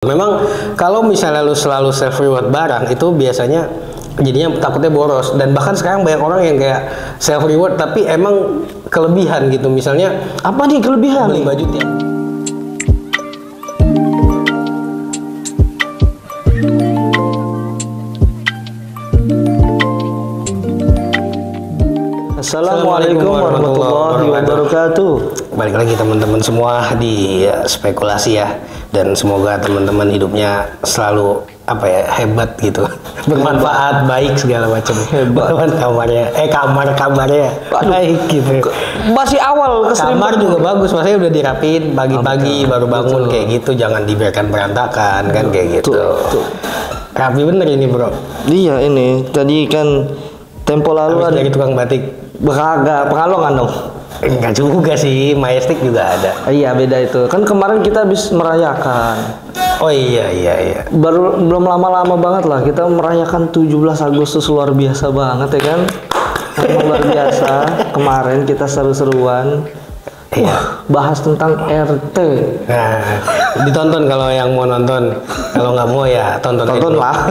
Memang kalau misalnya lu selalu self reward barang itu biasanya jadinya takutnya boros, dan bahkan sekarang banyak orang yang kayak self reward tapi emang kelebihan gitu. Misalnya Apa nih kelebihan beli nih? baju tiap Assalamualaikum warahmatullahi wabarakatuh. Balik lagi teman-teman semua di spekulasi ya, dan semoga teman-teman hidupnya selalu hebat gitu, bermanfaat, baik segala macam. Hebat. Kamarnya baik gitu. Masih awal Kamar juga bagus, maksudnya udah dirapin pagi-pagi baru bangun kayak gitu, jangan dibiarkan berantakan kan kayak gitu. Tuh. Rapi bener ini bro. Iya ini tadi kan tempo lalu Habis ada dari tukang batik. Kagak Pekalongan dong. Enggak juga sih, Majestic juga ada. Iya beda itu. Kan kemarin kita habis merayakan. Oh iya. Belum lama-lama banget lah kita merayakan 17 Agustus, luar biasa banget ya kan. Emang luar biasa. Kemarin kita seru-seruan. Iya. Bahas tentang RT. Nah, ditonton kalau yang mau nonton. Kalau nggak mau ya tonton lah.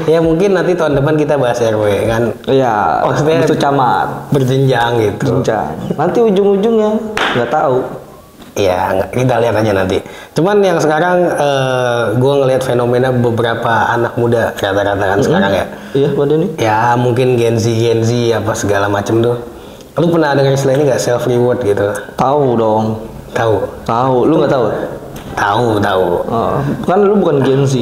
Ya mungkin nanti tahun depan kita bahas RW kan. Iya. Maksudnya itu camat. Berjenjang gitu. Jenjang. Nanti ujung-ujungnya nggak tahu. Iya, kita lihat aja nanti. Cuman yang sekarang gue ngelihat fenomena beberapa anak muda rata-rata kan sekarang ya. Iya, pada nih. Ya mungkin Gen Z apa segala macem tuh. Lu pernah dengar istilah ini nggak, self reward gitu? Tahu dong. Tahu. Lu nggak tahu? Tahu. Oh, kan lu bukan Gen Z.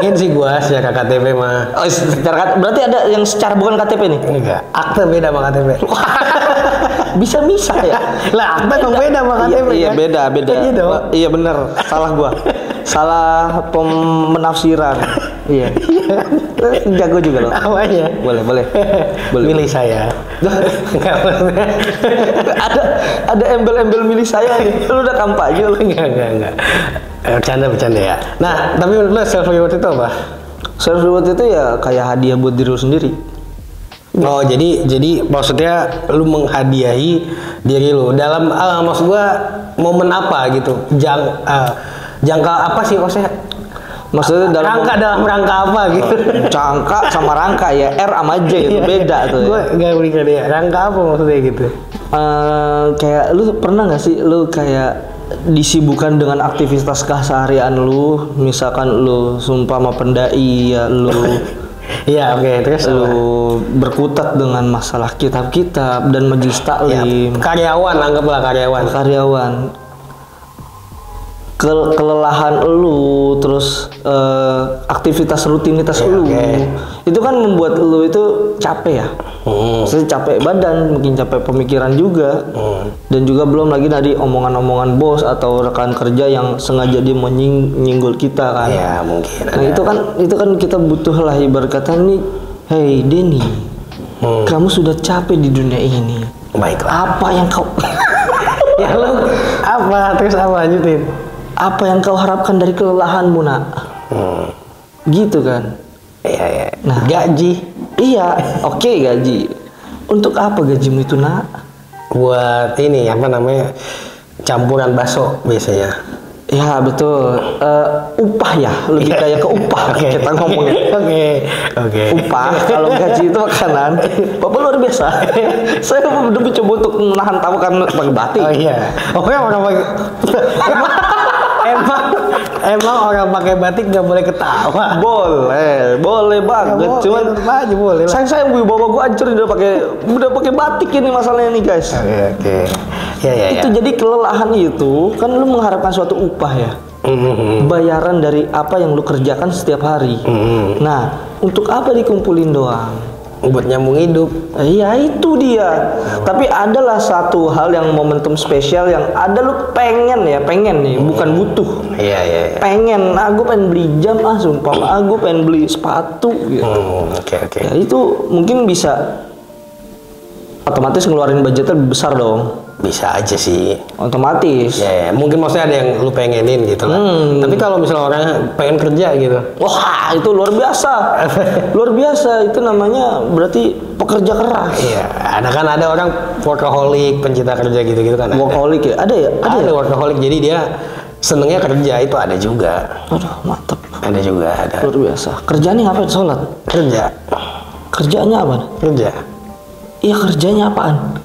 Gen Z gua secara KTP mah. Oh, secara berarti ada yang secara bukan KTP nih? Enggak. Akte beda sama KTP. Bisa ya. Lah, akte dong beda sama KTP. Iya, kan? beda. Gitu. Iya bener. Salah gua. Salah penafsiran. Iya. Jago juga loh. Apanya? Boleh. Milih saya. Enggak maksudnya. ada embel-embel milih saya nih. Lu udah kampanye lu. Enggak. Bercanda ya. Nah, tapi menurut lu self reward itu apa? Self reward itu ya kayak hadiah buat diri lu sendiri. Oh, jadi maksudnya lu menghadiahi diri lu dalam maksud gua momen apa gitu? Jangka apa sih maksudnya? Maksudnya dalam rangka apa gitu? Cangka sama rangka ya, R sama J itu beda tuh. Gue nggak berikan dia. Rangka apa maksudnya gitu? Kayak lu pernah nggak sih lu kayak disibukkan dengan aktivitas keseharian lu, misalkan lu sumpama pendai ya lu. Iya oke. Terus lu berkutat dengan masalah kitab-kitab dan majelis taklim. Ya, karyawan, anggaplah karyawan. Kelelahan lu, terus aktivitas rutinitas lu, itu kan membuat lu itu capek ya. Maksudnya capek badan, mungkin capek pemikiran juga, dan juga belum lagi dari omongan-omongan bos atau rekan kerja yang sengaja dia menyinggol kita kan. Ya mungkin. Nah itu kan kita butuh lah, ibarat kata nih, hey Denny, kamu sudah capek di dunia ini. Baiklah. Apa yang kau Ya lu apa? Terus apa, lanjutin? Apa yang kau harapkan dari kelelahanmu, nak? Gitu kan? Iya. Nah, gaji. Iya, oke gaji. Untuk apa gajimu itu, nak? Buat ini apa namanya? Campuran bakso biasanya. Ya betul. Upah ya, lebih kayak ke upah. Kita ngomongin. Oke. Upah. Kalau gaji itu makanan. Bapak luar biasa. Saya udah mencoba untuk menahan tamu karena pakai batik. Oh iya. Oke, orang pakai. Emang orang pakai batik nggak boleh ketawa? Boleh banget. Cuman aja boleh. Sayang bawa gua hancur udah pakai batik ini masalahnya nih guys. Oke. Ya. Itu jadi kelelahan itu kan lu mengharapkan suatu upah ya. Bayaran dari apa yang lu kerjakan setiap hari. Nah, untuk apa dikumpulin doang? Buat nyambung hidup. Iya itu dia. Tapi adalah satu hal yang momentum spesial yang ada lu pengen nih, bukan butuh. Iya. Pengen, gue pengen beli jam sumpah, gue pengen beli sepatu gitu. Oke. Ya itu mungkin bisa otomatis ngeluarin budgetnya lebih besar dong. Bisa aja sih. Otomatis. Ya, mungkin maksudnya ada yang lu pengenin gitu lah. Tapi kalau misalnya orang pengen kerja gitu, wah itu luar biasa. Luar biasa, itu namanya berarti pekerja keras. Iya, ada orang workaholic, pencinta kerja gitu-gitu kan. Workaholic ya? Ada ya? Ada workaholic, jadi dia senengnya kerja, itu ada juga. Aduh, mantap. Ada juga, ada. Luar biasa. Kerjaannya ngapain? Sholat? Kerja. Kerjanya apa? Kerja. Iya, kerjanya apaan?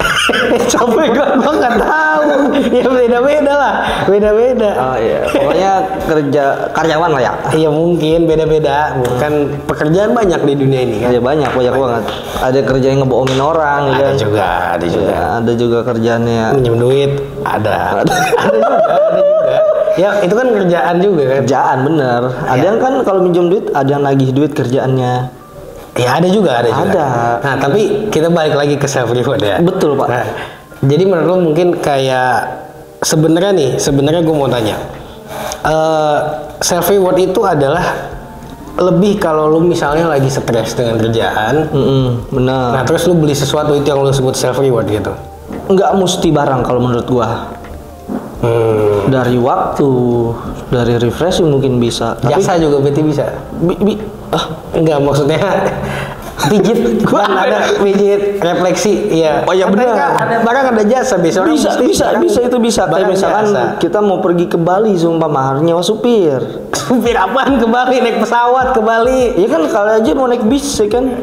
Sampai gua nggak tahu. Ya beda-beda lah, beda-beda. Oh iya, pokoknya kerja karyawan lah ya. Iya mungkin beda-beda. Kan pekerjaan banyak di dunia ini kan. Iya banyak banget. Ada kerja yang ngebohongin orang, ya Ada kan? juga, ada juga. Ya, ada juga kerjaannya. Minjem duit, ada. Ada juga, ada juga. Ya itu kan kerjaan juga kan. Kerjaan bener. Ada yang kan kalau minjem duit, ada yang nagih duit kerjaannya. Ya ada juga, ada juga. Ada. Nah tapi kita balik lagi ke self reward ya. Betul Pak. Nah, jadi menurut lo mungkin kayak sebenarnya gue mau tanya, self reward itu adalah lebih kalau lu misalnya lagi stres dengan kerjaan, Benar. nah terus lu beli sesuatu itu yang lu sebut self reward gitu. Nggak mesti barang kalau menurut gua. Dari waktu, dari refreshing mungkin bisa. Jasa juga berarti bisa. Enggak, maksudnya pijit kan ada pijit refleksi ya. Oh ya benar. Ada barang, ada jasa bisa. Bisa itu bisa. Kayak misalkan kita mau pergi ke Bali sumpah nyewa supir. Supir apaan ke Bali? Naik pesawat ke Bali? Iya kan kalau aja mau naik bis ya kan.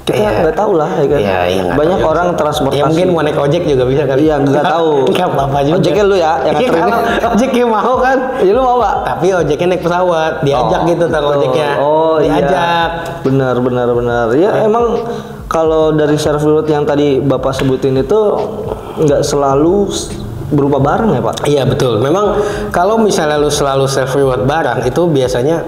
Kita nggak tahu lah ya kan. Iya, banyak orang transportasi. Ya mungkin mau naik ojek juga bisa kan. Iya nggak tahu. Nggak apa-apa juga. Ojeknya lu ya yang nganterin. Ojeknya mau kan? Iya lu mau nggak? Tapi ojeknya naik pesawat, diajak gitu tang ojeknya. Oh diajak. Iya. Benar. Ya emang kalau dari self reward yang tadi Bapak sebutin itu nggak selalu berupa barang ya Pak? Iya betul. Memang kalau misalnya lu selalu self reward barang itu biasanya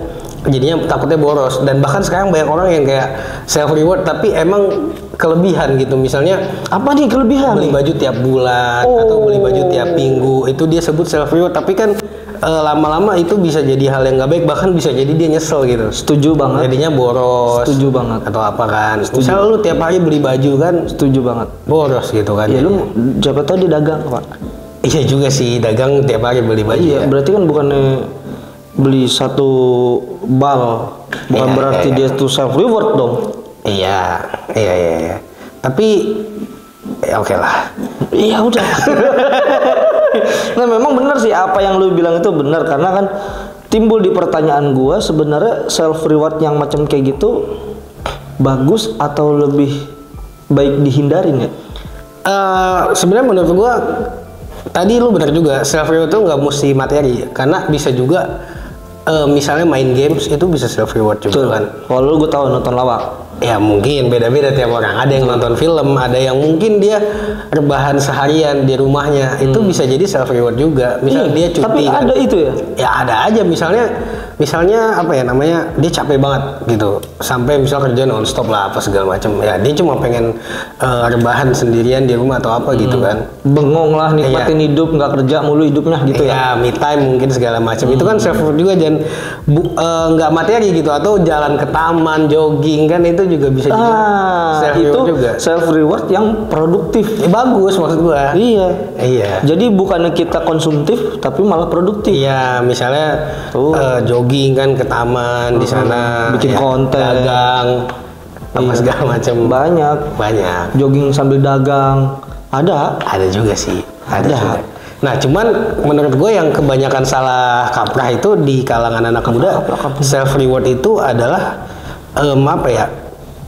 jadinya takutnya boros, dan bahkan sekarang banyak orang yang kayak self reward tapi emang kelebihan gitu. Misalnya apa nih kelebihan? beli baju tiap bulan atau beli baju tiap minggu, itu dia sebut self reward, tapi kan lama-lama itu bisa jadi hal yang nggak baik, bahkan bisa jadi dia nyesel gitu. Setuju banget. Jadinya boros. Setuju banget. Atau apa kan? Misal lu tiap hari beli baju kan? Setuju banget. Boros gitu kan? Ya lu siapa tahu dia dagang Pak. Iya juga sih, dagang tiap hari beli baju. Iya, berarti kan bukannya beli satu bal, bukan berarti dia tuh self reward dong. Iya. Tapi ya oke lah. Iya udah. Nah memang benar sih apa yang lu bilang itu benar, karena kan timbul di pertanyaan gua sebenarnya self reward yang macam kayak gitu bagus atau lebih baik dihindarin ya? Sebenarnya menurut gua tadi lu benar juga, self reward itu nggak mesti materi, karena bisa juga misalnya main games itu bisa self reward juga kan. Kalau lu gue tahu nonton lawak. Ya mungkin beda-beda tiap orang. Ada yang nonton film, ada yang mungkin dia rebahan seharian di rumahnya, itu bisa jadi self reward juga. Misal dia cuti. Tapi kan. ada itu ya? Ya ada aja, misalnya apa ya namanya, dia capek banget gitu, sampai misal kerja nonstop lah apa segala macam. Ya dia cuma pengen rebahan sendirian di rumah atau apa gitu kan. Bengong lah, nikmatin hidup, nggak kerja mulu hidupnya gitu ya. Ya me time mungkin segala macam. Itu kan self reward juga, dan nggak materi gitu, atau jalan ke taman, jogging kan itu juga bisa juga self reward juga. Self reward yang produktif. Bagus maksud gua. Iya. Jadi bukannya kita konsumtif tapi malah produktif. Iya, misalnya jogging kan ke taman di sana, bikin konten, dagang, apa segala macam. Banyak. Jogging sambil dagang. Ada juga sih. Ada juga. Nah, cuman menurut gue yang kebanyakan salah kaprah itu di kalangan anak muda, self reward itu adalah apa ya?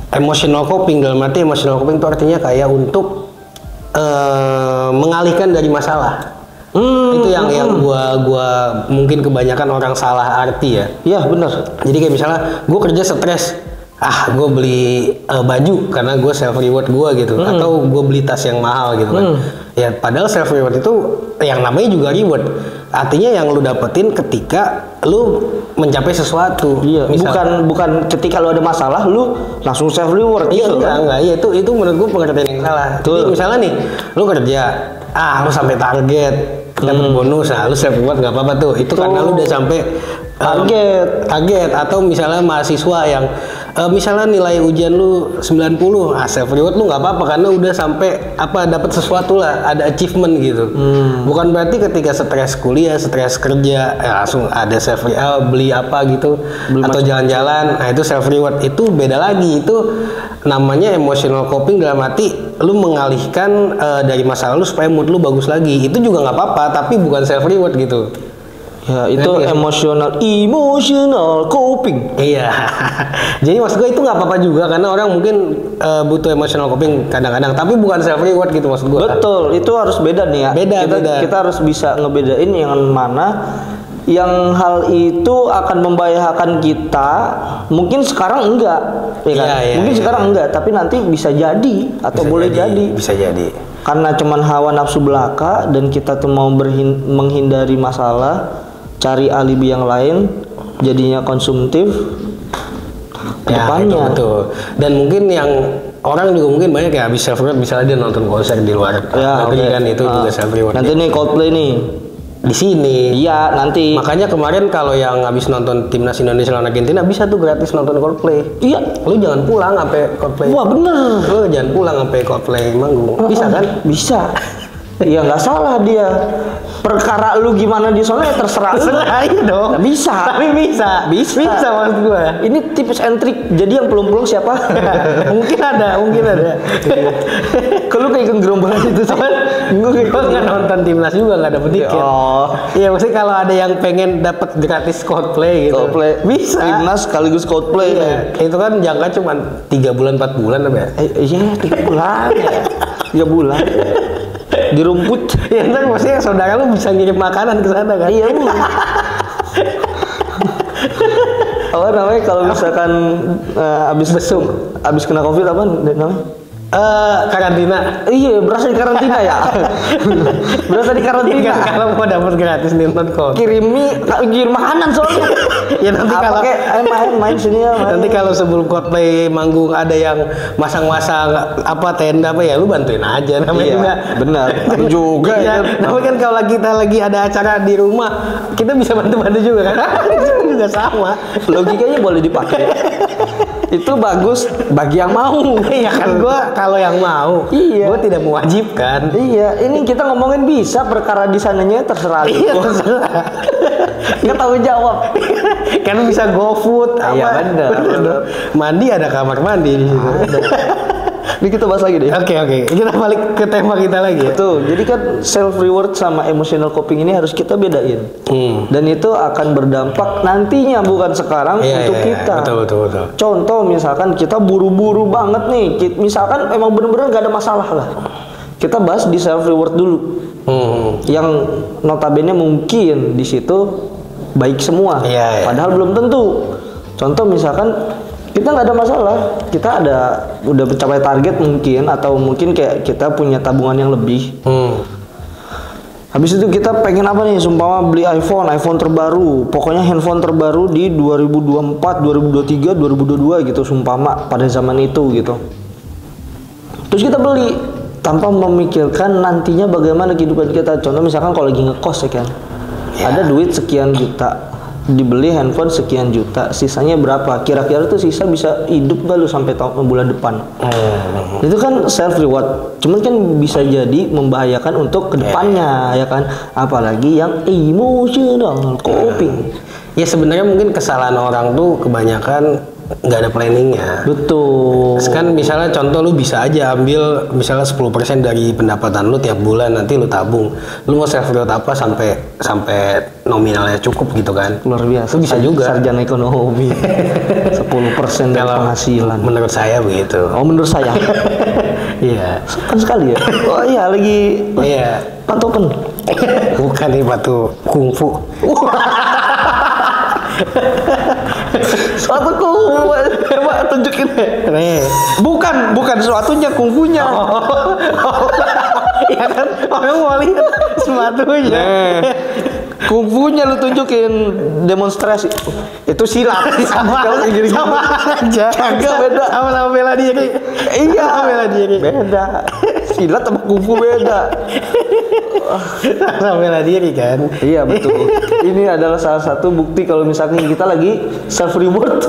Emotional coping. Dalam arti emotional coping itu artinya kayak untuk mengalihkan dari masalah. Itu yang gua mungkin kebanyakan orang salah arti ya. Iya benar. Jadi kayak misalnya gue kerja stres, gue beli baju karena gue self reward gue gitu, atau gue beli tas yang mahal gitu kan. Ya padahal self reward itu yang namanya juga reward. Artinya yang lu dapetin ketika lu mencapai sesuatu. Iya. Bukan ketika lu ada masalah lu langsung self reward. Iya gitu, enggak. Iya itu menurut gue pengertian yang salah. Jadi misalnya nih, lu kerja, lu sampai target, dapat bonus, lu self reward nggak apa-apa tuh. Itu karena lu udah sampai target. Atau misalnya mahasiswa yang misalnya nilai ujian lu 90, self reward lu nggak apa-apa karena udah sampai dapat sesuatu lah, ada achievement gitu. Bukan berarti ketika stres kuliah, stres kerja langsung ada self reward, beli apa gitu, atau jalan-jalan, nah itu self reward. Itu beda lagi, itu namanya emotional coping, dalam arti lu mengalihkan dari masa lalu supaya mood lu bagus lagi. Itu juga nggak apa-apa, tapi bukan self reward gitu. Ya itu emotional coping. Iya. Jadi maksud gue itu nggak apa-apa juga karena orang mungkin butuh emotional coping kadang-kadang, tapi bukan self reward gitu maksud gue. Betul, itu harus beda nih ya. Kita harus bisa ngebedain yang mana yang hal itu akan membahayakan kita. Mungkin sekarang enggak, ya kan? Mungkin sekarang enggak, tapi nanti bisa jadi atau bisa boleh jadi. Bisa jadi. Karena cuman hawa nafsu belaka dan kita tuh mau menghindari masalah, cari alibi yang lain, jadinya konsumtif. Ya, betul. Dan mungkin yang orang juga mungkin banyak ya habis self reward misalnya dia nonton konser di luar. Ya, kan itu juga self reward. Nanti nih Coldplay nih di sini. Iya, nanti. Makanya kemarin kalau yang habis nonton timnas Indonesia lawan Argentina bisa tuh gratis nonton Coldplay. Iya. Lu jangan pulang sampai Coldplay. Wah, bener. Lu jangan pulang sampai Coldplay manggung. Bisa kan? Bisa. Iya, nggak salah dia. Perkara lu gimana di sana ya terserah lu. Iya dong. Bisa. Tapi bisa. Bisa maksud gua. Ini tips and trick. Jadi yang pelung-pelung siapa? mungkin ada. Kalau kayak gerombolan itu kan, gua nggak nonton timnas juga nggak dapet tiket. Iya maksudnya kalau ada yang pengen dapat gratis Coldplay gitu. Coldplay bisa. Timnas sekaligus Coldplay. Iya. Itu kan jangka cuma 3 bulan 4 bulan apa ya? Iya 3 bulan. 3 bulan. Di rumput. Ya ntar maksudnya saudara lu bisa ngirim makanan ke sana kan? Iya. Apa namanya kalau misalkan abis kena COVID apa namanya? Karantina. Iya, berasa di karantina ya. Berasa di karantina. Kalau mau dapat gratis nonton Coldplay. Kirim makanan soalnya. Ya nanti kalau main sini ya. Nanti kalau sebelum Coldplay manggung ada yang masang-masang apa tenda apa ya lu bantuin aja namanya juga. Benar. juga ya. Tapi kan kalau kita lagi ada acara di rumah kita bisa bantu-bantu juga kan. Itu juga sama. Logikanya boleh dipakai. Itu bagus bagi yang mau. Iya kan gua kalau yang mau. Iya. Gua tidak mewajibkan. Iya, ini kita ngomongin bisa perkara di sananya terserah. Iya, terserah. Nggak tahu jawab. Kan bisa GoFood apa? Iya benar. Mandi ada kamar mandi di situ. Ini kita bahas lagi deh. Oke. Kita balik ke tema kita lagi ya. Betul. Jadi kan self reward sama emotional coping ini harus kita bedain. Dan itu akan berdampak nantinya bukan sekarang untuk kita. Betul. Contoh misalkan kita buru-buru banget nih. Misalkan emang bener-bener gak ada masalah lah. Kita bahas di self reward dulu. Yang notabene mungkin di situ baik semua. Padahal belum tentu. Contoh misalkan kita nggak ada masalah, kita udah mencapai target mungkin, atau mungkin kayak kita punya tabungan yang lebih. Habis itu kita pengen apa nih, sumpama beli iPhone terbaru, pokoknya handphone terbaru di 2024, 2023, 2022 gitu, sumpama pada zaman itu gitu. Terus kita beli tanpa memikirkan nantinya bagaimana kehidupan kita. Contoh misalkan kalau lagi ngekos ya kan, ada duit sekian juta, dibeli handphone sekian juta, sisanya berapa? Kira-kira tuh sisa bisa hidup gak lu sampai bulan depan? Itu kan self reward. Cuman kan bisa jadi membahayakan untuk kedepannya, ya kan? Apalagi yang emotional coping. Ya sebenarnya mungkin kesalahan orang tuh kebanyakan nggak ada planningnya. Betul. Kan misalnya contoh lu bisa aja ambil misalnya 10% dari pendapatan lu tiap bulan, nanti lu tabung. Lu mau self reward apa sampai nominalnya cukup gitu kan? Luar biasa. Lu bisa juga. Sarjana ekonomi. 10% dari penghasilan. Menurut saya begitu. Oh, menurut saya. Iya. Kan sekali ya. Oh iya, lagi. Iya. Patokan. Bukan nih batu kungfu. Suatu kungfu, coba tunjukin nih. Bukan suatunya kungfunya. Ya kan orang mau lihat sepatunya. Kungfunya lu tunjukin, demonstrasi. Itu silat. sama aja. Kagak beda. Sama bela diri. Iya, bela diri. Beda. Silat sama kungfu beda. Sama bela diri kan. Iya betul. Ini adalah salah satu bukti kalau misalnya kita lagi self reward.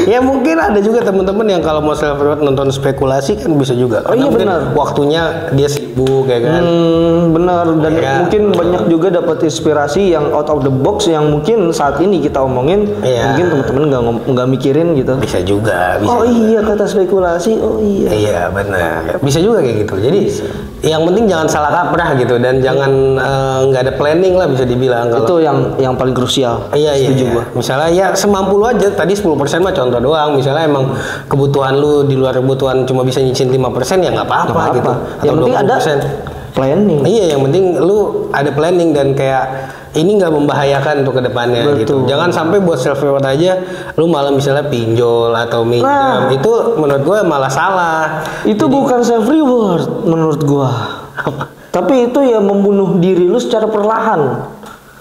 Ya mungkin ada juga teman-teman yang kalau mau self reward nonton spekulasi kan bisa juga. Oh iya benar. Waktunya dia sibuk ya kan. Benar, dan mungkin banyak juga dapat inspirasi yang out of the box yang mungkin saat ini kita omongin. Mungkin teman-teman nggak mikirin gitu. Bisa juga. Iya kata spekulasi. Oh iya. Iya benar. Bisa juga kayak gitu. Jadi yang penting jangan salah kaprah gitu dan jangan nggak ada planning lah bisa dibilang. Itu yang paling krusial. Iya, setuju iya. gua. Misalnya ya semampu lu aja. Tadi 10% mah contoh doang. Misalnya emang kebutuhan lu di luar kebutuhan cuma bisa nyicil 5% ya nggak apa-apa gitu. Yang penting ada planning. Iya, yang penting lu ada planning dan kayak ini nggak membahayakan untuk kedepannya gitu. Jangan sampai buat self reward aja, lu malah misalnya pinjol atau minjam, itu menurut gue malah salah. Itu bukan self reward menurut gua. Tapi itu ya membunuh diri lu secara perlahan.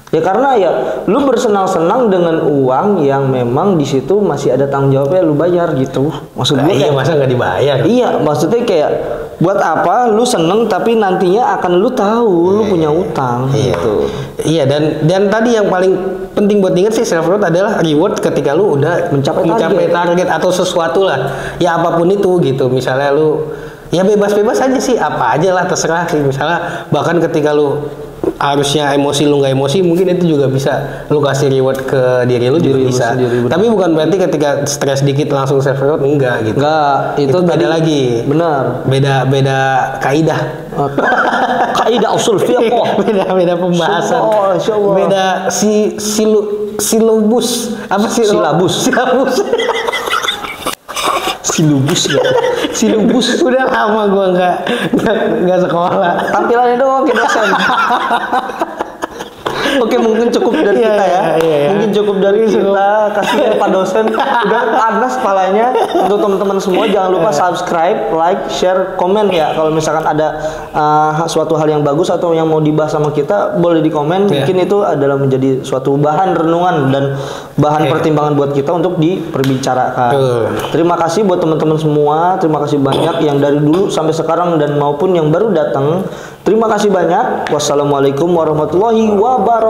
Ya karena ya lu bersenang-senang dengan uang yang memang di situ masih ada tanggung jawabnya lu bayar gitu. Maksud gue iya, masa nggak dibayar? Iya, maksudnya kayak buat apa lu seneng tapi nantinya akan lu tahu lu punya utang gitu. Iya, dan tadi yang paling penting buat inget sih self reward adalah reward ketika lu udah mencapai target atau sesuatu lah. Ya apapun itu gitu. Misalnya lu ya bebas-bebas aja sih, apa aja lah terserah sih. Misalnya bahkan ketika lu harusnya emosi lu nggak emosi, mungkin itu juga bisa lu kasih reward ke diri lu juga bisa. Tapi bukan berarti ketika stres dikit langsung self reward, enggak gitu. Enggak, itu beda lagi. Benar. Beda kaidah. Kaidah usul fiqh. Beda pembahasan. Beda silabus. Apa sih? Silabus. Silabus. Udah lama gua nggak sekolah. Tampilannya doang kayak dosen. Oke, mungkin cukup dari kita ya. Mungkin cukup dari kita. Kasih Pak dosen. Udah panas kepalanya. Untuk teman-teman semua jangan lupa subscribe, like, share, komen ya. Kalau misalkan ada suatu hal yang bagus atau yang mau dibahas sama kita, boleh di komen. Mungkin itu adalah menjadi suatu bahan renungan dan bahan pertimbangan buat kita untuk diperbicarakan. Terima kasih buat teman-teman semua. Terima kasih banyak yang dari dulu sampai sekarang dan maupun yang baru datang. Terima kasih banyak. Wassalamualaikum warahmatullahi wabarakatuh.